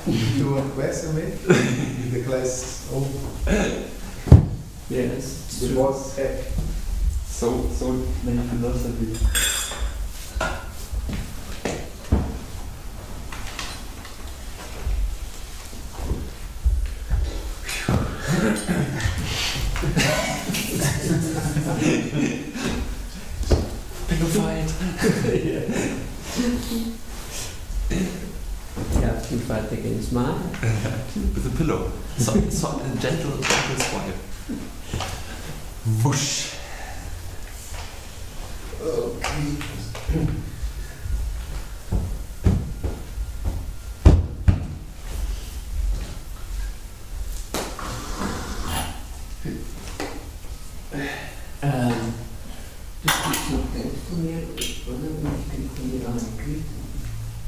You want question me? The class is over. Yes. The boss heck. So many philosophy. Pillow fight. You have to fight against mine. With a pillow. So a gentle swipe. Whoosh. Okay.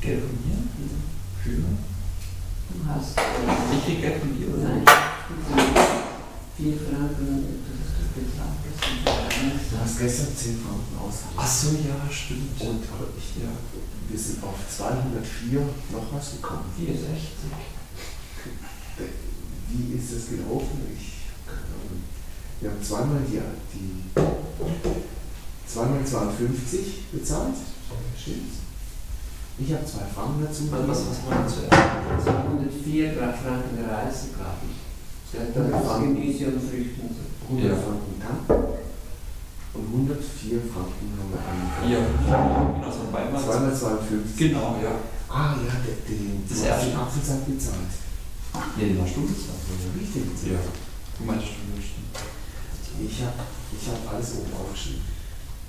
Telefonieren? Für? Du hast Ich krieg Geld von dir, oder? Nein, 4 Franken, das hast du bezahlt. Du hast gestern 10 Franken ausgegeben. Ach so, ja, stimmt. Und wir sind auf 204 noch was gekommen. 64. Wie ist das gelaufen? Wir haben zweimal 52 bezahlt. Stimmt's? Ich habe 2 Franken dazu. Was waren zuerst? 204 Franken Reise, glaube ich. Das Gemüse und Früchte und so. 100 Franken Tank. Und 104 Franken haben wir angekauft. Ja, genau, so zweimal. 252. Genau, ja. Ah ja, das erste Apfelsaft bezahlt. Ja, den hast du bezahlt. Richtig. Ja. Du meinst du nicht. Ich hab alles oben aufgeschrieben.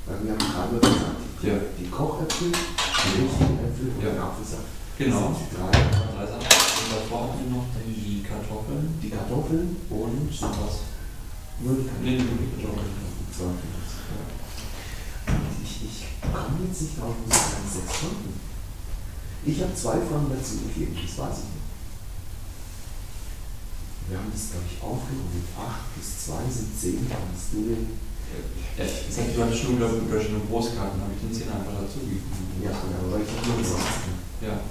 Weil wir haben gerade gesagt, die Kochäpfel, die richtigen Äpfel und den Apfelsaft. Genau. Das sind die drei Sachen. Und davor haben wir noch die Kartoffeln. Die Kartoffeln und was? Nur die Kartoffeln. Nee, nur die Kartoffeln. Ich komme jetzt nicht drauf, muss ich sagen, 6 Franken. Ich habe 2 Franken dazu gegeben, das weiß ich nicht. Wir haben das, glaube ich, aufgerundet. 8 plus 2 sind 10, dann hast du den. Ja, ich sag, du hattest schon, glaube ich, eine Großkarten, habe ich den 10 einfach dazugegeben. Ja, aber ich habe nur gesagt. Ja.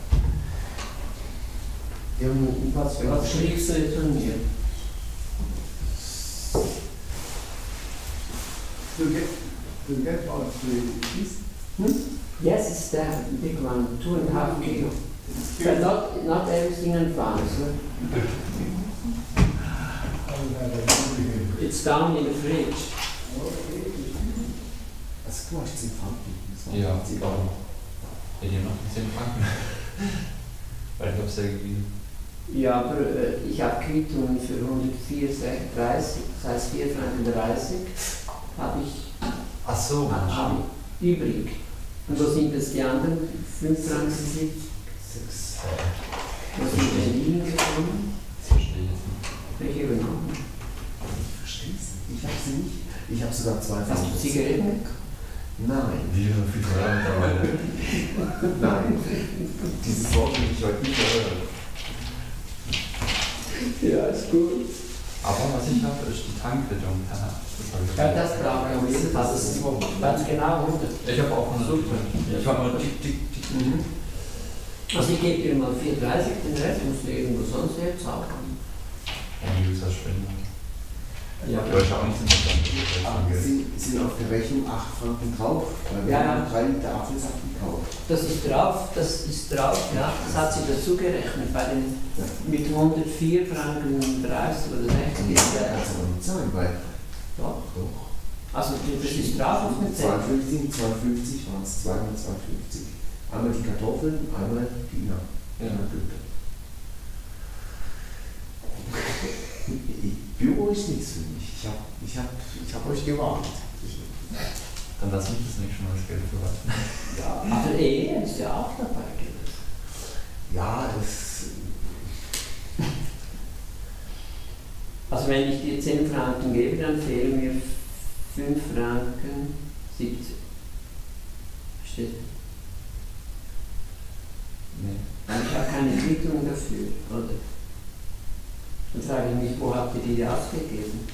Was schlägst du jetzt von mir? To get all this? Yes, it's the big one, 2.5 kilo. But not everything in France. It's down in the fridge. Das kostet 10 Franken. Ja, warum? Ja, die haben noch 10 Franken. Weil ich habe es ja gegeben. Ja, aber ich habe Quittungen für 104,30, das heißt 4,30 Franken habe ich, Ach so, hab ich übrig. Und wo sind das die anderen 5 Franken? 6. Was sind denn die gekommen? Das verstehe ich jetzt nicht. Welche übernommen? Ich verstehe es nicht. Ich habe sie nicht. Ich habe sogar 2 Franken. Hast du Zigaretten gekauft? Nein. Wie viel teurer mittlerweile? Nein. Dieses Wort will ich heute nicht hören. Ja, ist gut. Aber was ich habe, ist die Tankquittung. Ja, das brauche ich auf jeden Fall. Das ist ganz genau 100. Ich habe auch 100. Ich habe nur tick, tick, tick. Also ich gebe dir mal 4,30, den Rest musst du irgendwo sonst her zahlen. Ein User Spender. Ja, Die Leute auch nicht sind Aber sind auf der Rechnung 8 Franken drauf, weil wir haben 3 Liter Apfelsaft gekauft. das ist drauf, ja. Das hat sie dazu gerechnet, bei den mit 104 Franken 30 oder 60. Das kann es aber nicht sein, weil Doch. Also das ist drauf auf den Zettel. 52 waren es, 252. Einmal die Kartoffeln, einmal die Güte. Büro ist nichts für mich. Ich hab euch gewarnt. Dann lass mich das nicht schon als Geld verwalten. Ja, aber Ehe ist ja auch dabei gewesen. Ja, Also wenn ich dir 10 Franken gebe, dann fehlen mir 5 Franken 70. Verstehst du? Nee. Ich habe keine Quittung dafür, oder? Dann frage ich mich, wo habt ihr die ausgegeben?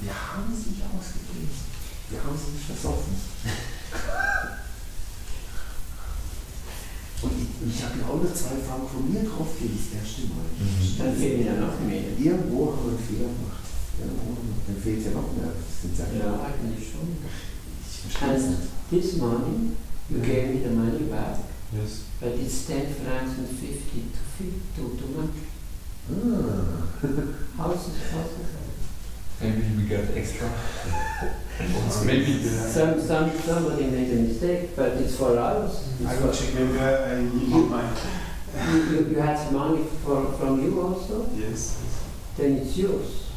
wir haben sie nicht ausgegeben. Wir haben sie nicht versoffen. Und ich habe ja auch noch 2 Franken von mir draufgelegt, das erste Mal. Dann fehlen ja noch mehr. Irgendwo haben wir einen Fehler gemacht. Dann fehlt ja noch mehr. Ja, eigentlich schon. Ich verstehe es And nicht. this morning, you gave me the money back, Yes. but it's 10 francs and 50 to much. How's it? Maybe we get extra. Maybe. Somebody made a mistake, but it's for us. I will check, maybe I need mine. You had some money from you also? Yes. Then it's yours.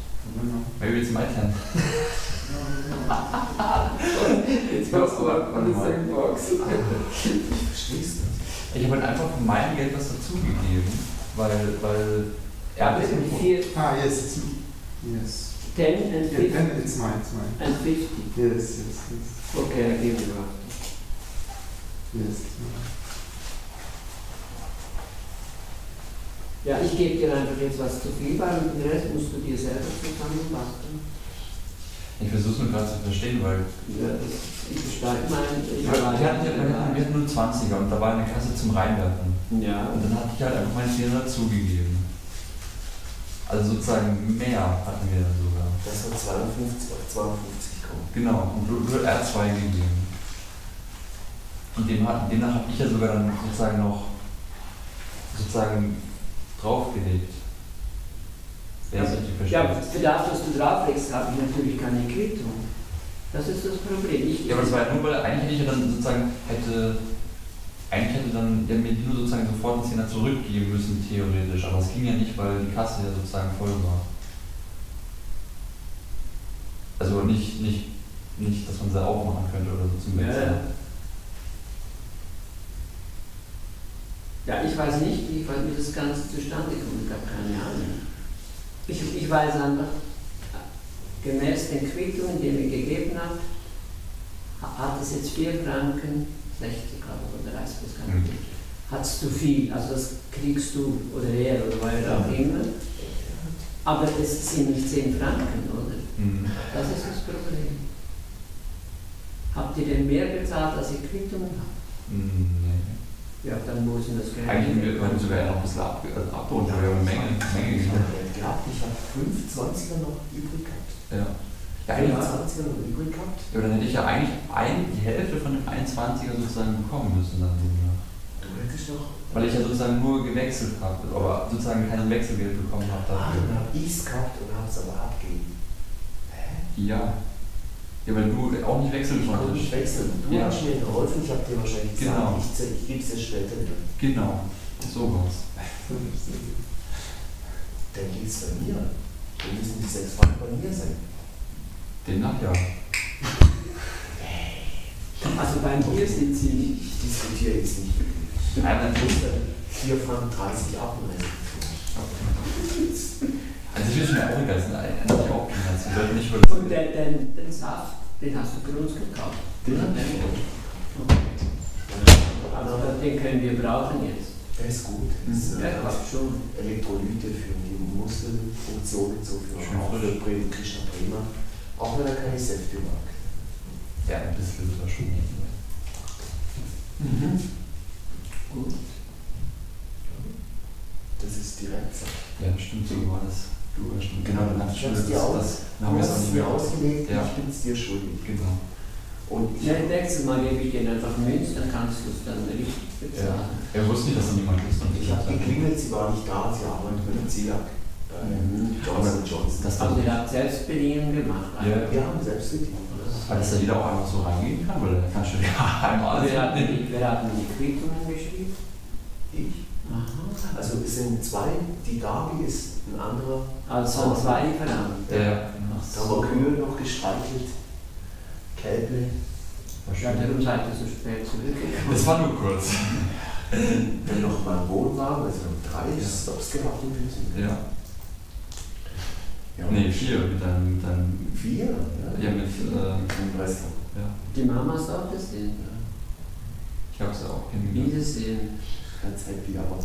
No. Maybe it's my turn. It's also on the same box. Ich verstehe es nicht. Ich habe halt einfach von meinem Geld was dazugegeben, weil Ja, das sind 4, Ah, yes, it's yes. 10 and Yeah, 50. then it's mine, it's mine. And 50. Yes. Okay, I give you after. Yes, it's mine. Ja, ich gebe dir einfach jetzt was zu viel, weil den Rest musst du dir selber zusammenbasteln. ich versuche es nur gerade zu verstehen, weil Ja, ich besteige wir hatten nur 20er und da war eine Kasse zum Reinwerfen. Ja. Und dann hatte ich halt einfach meine 4 dazugegeben. Also sozusagen mehr hatten wir dann sogar. Das war 52 auf 52 kommen. Genau, und nur R2 gegeben. Und demnach habe ich ja sogar dann sozusagen noch draufgelegt. Wenn ich es richtig verstehe. Ja, für das, was du drauflegst, habe ich natürlich keine Quittung. Das ist das Problem. Ja, aber das war ja nur, weil eigentlich hätte ich ja dann sozusagen, eigentlich hätte dann der mir nur sozusagen sofort einen Zehner zurückgeben müssen, theoretisch. Aber es ging ja nicht, weil die Kasse ja sozusagen voll war. Also nicht, dass man sie aufmachen könnte oder so zum Wechseln. Ja, ich weiß nicht, wie das Ganze zustande kommt. Ich habe keine Ahnung. Ich weiß einfach, gemäß den Quittungen, die mir gegeben hat es jetzt 4 Franken, 60 glaube ich, oder 30, das kann ich nicht. Hat es zu viel, also das kriegst du oder er oder weil auch immer. Aber es sind nicht 10 Franken, oder? Das ist das Problem. Habt ihr denn mehr bezahlt, als ihr Quittungen habt? Nee. Ja, dann muss ich das Geld. Eigentlich können wir sogar noch ein bisschen abrunden, weil wir haben eine Menge gehabt. Ich habe 5 20er noch übrig gehabt. Ja. Ja, 20er noch übrig gehabt. Ja, aber dann hätte ich ja eigentlich die Hälfte von dem 21er sozusagen bekommen müssen. Dann du hättest doch. Weil ich ja sozusagen nur gewechselt habe, aber sozusagen kein Wechselgeld bekommen habe dafür. Dann habe ich es gehabt und habe es aber abgegeben. Hä? Ja. Ja, weil du auch nicht wechseln konntest. Ich konnte nicht wechseln. Du hast mir geholfen, ich habe dir wahrscheinlich gesagt, genau. ich gebe es dir später wieder. Genau, so war's. Dann geht es bei mir. Dann müssen die 6 Franken bei mir sein. Demnach ja. Also bei mir sind sie nicht. Ich diskutiere jetzt nicht. Einmal 4 Franken 30 abnehmen. Also ich will schon auch egal, das sind eigentlich auch Kinder. Sie sollten nicht Und den Saft, den hast du für uns gekauft. Den habe ich Also den können wir brauchen jetzt. Der ist gut. Das ist schon. Elektrolyte für die Muskelfunktion und so, auch für Maha Krishna prima. Auch wenn er keine Säfte mag. Ja, ein bisschen ist das schon. Gut. Das ist direkt so. Ja, stimmt, so war das. Du warst schon. Genau, dann hast du es dir ausgelegt, ja. Ich bin es dir schuldig. Genau. Und Ja, nächstes Mal gebe ich dir einfach Münz, dann kannst du es dann richtig bezahlen. Er wusste nicht, dass da niemand ist. ich habe geklingelt, sie war nicht da, sie arbeitet mit dem Zielak. Johnson Johnson. Also ihr habt Selbstbedienung gemacht. Ja. Wir haben Selbstbedienung. Weil das da jeder auch einfach so reingehen kann, oder kannst du ja einmal alles Wer hat denn die Quittungen geschrieben? Ich. Aha. Also es sind 2, die Gabi ist ein anderer. Also 2 Lieferanten. Ja. Da haben wir Kühe noch gestreichelt, Kälbe. Ja, darum seid ihr so spät zurückgekommen. Das war nur kurz. Dann noch mal Wohnwagen, also 3 Stops gemacht in Füßen. Ja. Ja. Nee, 4 mit deinem. 4? Ja, mit dem Restaurant. Ja. Die Mama ist auch gesehen. Ich habe sie auch kennengelernt. Wiedersehen. Ganz happy, aber. Ja.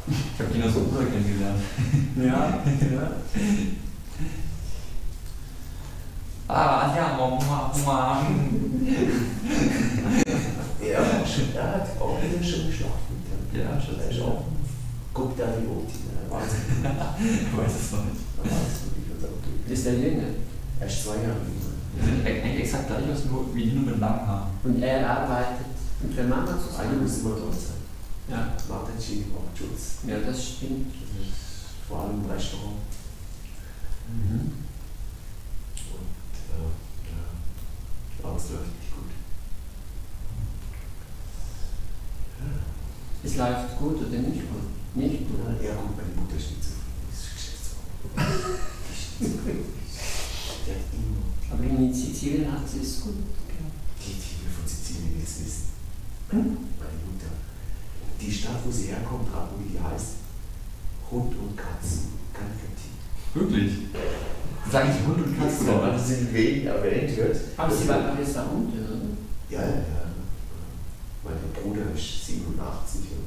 Ich habe Kinos und Bruder kennengelernt. Ja. Ja, Mama. Er hat auch wieder schön geschlafen. Ja, schon. Er ist auch. Guckt da die Optik. Ich weiß es noch nicht. Ist der Jünger. Er ist 2 Jahre jünger. Wir sind eigentlich exakt gleich aus, nur wie die nur mit langen Haaren. Und er arbeitet mit der Mama Einer zusammen. muss immer dort sein. Ja. Martin braucht Schutz. Ja, das stimmt. Das ist vor allem im Restaurant. Und alles läuft nicht gut. Es läuft gut oder nicht gut? Nicht gut. Ja gut, meine Mutter ist nicht zufrieden. Das ist Geschäftsordnung. Die ist nicht zufrieden. Die hat immer. Aber in Sizilien hat sie es gut. Die will von Sizilien jetzt wissen. Meine Mutter. Die Stadt, wo sie herkommt, raten, wie die heißt. Hund und Katz. Kanikati. Wirklich? Sag ich Hund und Katze? Weil das in Wien erwähnt wird. Aber sie war doch jetzt da unten, oder? Ja. Mein Bruder ist 87. Ja.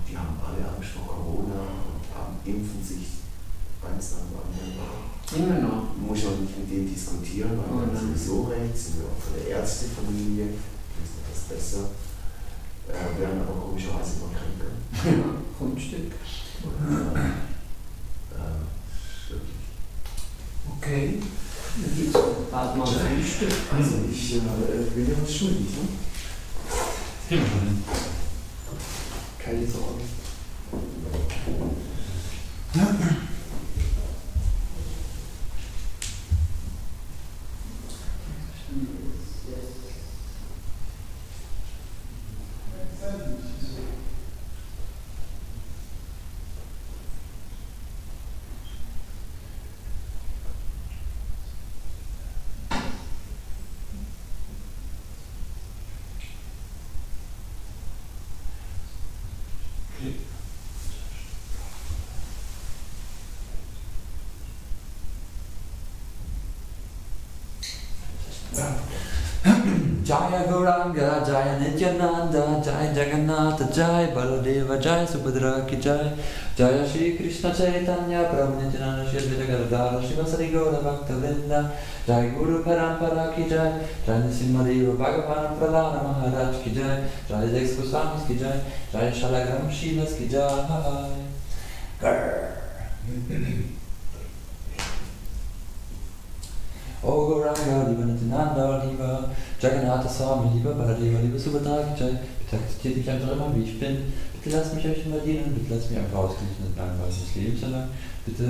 Die haben alle Angst vor Corona und impfen sich eins nach dem anderen. Immer noch. Man muss auch nicht mit denen diskutieren, weil wir sowieso recht sind, wir auch von der Ärztefamilie, wissen das besser. Werden aber komischerweise immer kränker. Ja, Grundstück. Wirklich. Okay. Dann gibt es bald mal ein Frühstück. Also ich will dir was schuldig, ne? Hin schon hin. Keine Sorge. Jaya Gauranga, Jaya Nityananda, Jaya Jagannatha, Jaya Baladeva, Jaya Subhadra ki Jai, Jaya Shri Krishna Chaitanya, Prabhu Nityananda, Shri Advaita Gadadhara, Srivasadi Gaura Bhakta Vrinda, Jaya Guru Parampara ki Jai, Jaya Nrsimhadeva Bhagavan Pradhana Maharaj ki Jai, Jaya Dex Goswamis ki Jai, Jaya Shalagram Shilas ki Jai. O Gauranga, lieber Nityananda, lieber Jagannatha Swami, lieber Baladeva, lieber Subhadra ki Jai, bitte akzeptiert mich einfach immer, wie ich bin. Bitte lasst mich euch immer dienen, bitte lasst mich einfach ausgeglichen und langweilig des Lebens erlangen. Bitte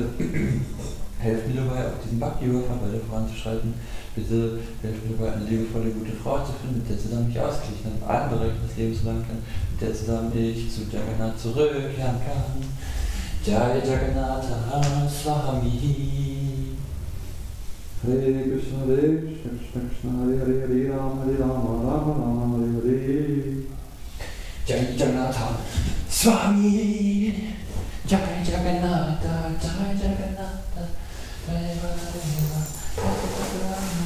helft mir dabei, auf diesen Bhakti-Yoga weiter voranzuschreiten. Bitte helft mir dabei, eine liebevolle, gute Frau zu finden, mit der zusammen ich ausgeglichen in allen Bereichen des Lebens erlangen kann, mit der zusammen ich zu Jagannath zurückkehren kann. Jai Jagannatha Swami. Hare Krishna, Krishna Krishna, Hare Hare, Hare Rama, Rama Rama, Hare Hare. Jai Jagannatha Swami, Jai Jagannatha, Jai Jagannatha, Jai Baladeva, Jai Rama.